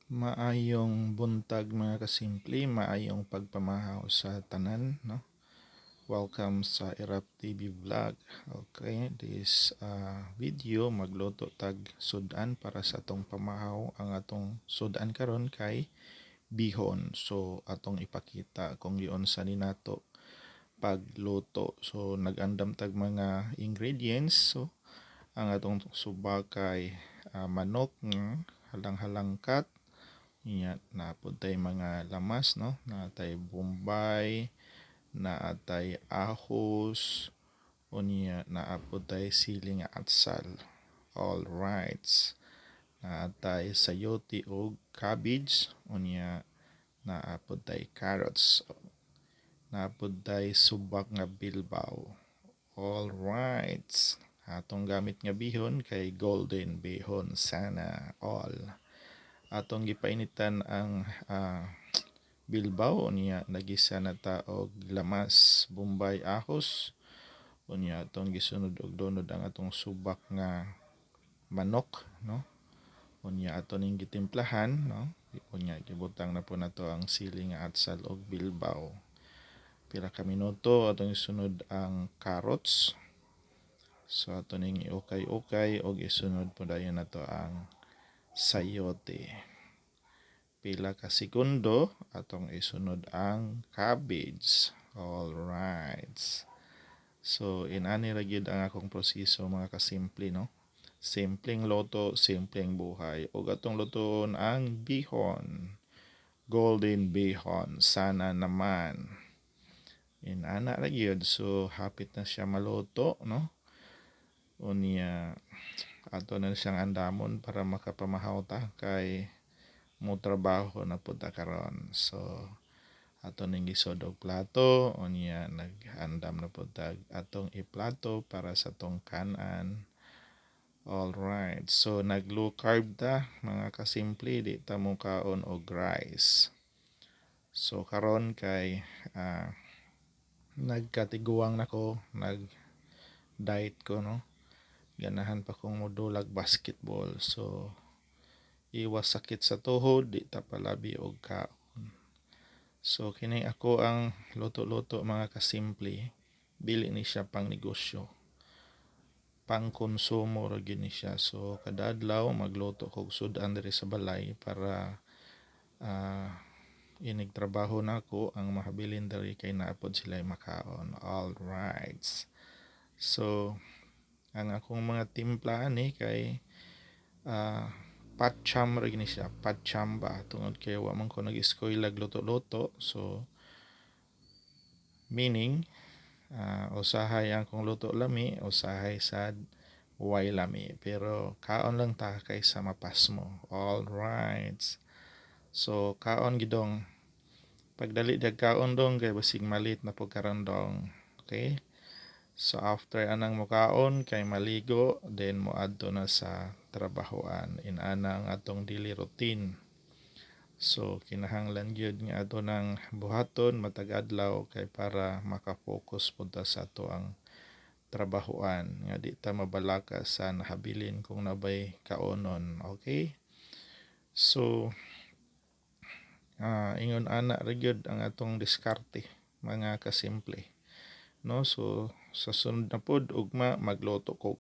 Maayong buntag mga kasimple, maayong pagpamahaw sa tanan, no? Welcome sa Irap TV Vlog. Okay, this video magluto tag sudan para sa atong pamahaw. Ang atong sudan karon kay bihon. So atong ipakita kung giun sa ninato pagluto. So nagandam tag mga ingredients. So ang atong subak kay manok nga halang-halangkat. Naapod tay mga lamas, no? Naatay bombay, naatay ahos, unya naapod tay siling atsal. All right. Naatay sayote o cabbage, unya naapod tay carrots. Naapod tay subak nga bilbaw. All right. Atong gamit nga bihon kay golden bihon sana all. Atong gipainitan ang bilbaw unya nagisa na ta og lamas, bombay, ahos. Unya atong gisunod og donod ang atong subak nga manok, no? Unya ato ning gitimplahan, no? Unya gibutang na po nato ang sili nga atsal og bilbaw. Pila ka minuto atong isunod ang carrots. So ato ning iukay-ukay og isunod po dayon nato ang sayote. Pila ka segundo atong isunod ang cabbage. All right. So inani ra gyud ang akong proseso mga kasimple, no? Simpleng loto, simpleng buhay. Ug atong lutoon ang bihon. Golden bihon sana naman. Inana ra gyud, so hapit na siya maluto, no? Unya ato na siyang andamon para makapamahaw ta kay mo trabaho na pud ta karon. So ato ning gisod og plato, unya naghandam na pud ta atong iplato para sa tong kanan. All right. So nag-low carb ta mga kasimple, di ta mo kaon og rice. So karon kay nagkatiguang nako, nag-diet ko, no? Ganahan pa kong modulag basketball. So iwas sakit sa tuhod, di ta palabi og kaon. So kini ako ang luto-luto mga kasimple, dili ni siya pang negosyo. Pang konsumo ra gyud ni siya. So kada adlaw magluto kog sudan diri sa balay para inig trabaho nako ang mahabilin diri kay naapod sila makaon. All right. So ang akong mga timpla ni kay patcham ra gini siya, patcham ba tungod kay wa man ko nag-eskwela luto-luto. So meaning usahay ang kong luto lami, usahay sad way lami, pero kaon lang ta kaysa mapas mo. All right. So kaon gidong pagdali dag kaon dong kay basig malit na pud karon dong. Okay? So after anang mukaon kay maligo, then moadto na sa trabahoan. Inana ang atong daily routine. So kinahanglan gyud nga ato nang buhaton matag adlaw kay para maka-focus pud ta sa ato ang trabahoan nga di ta mabalaka sa nahabilin kung nabay kaonon. Okay? So ingon ana ra gyud ang atong diskarte mga kasimple. No, so sa sunod na pod ugma magluto ko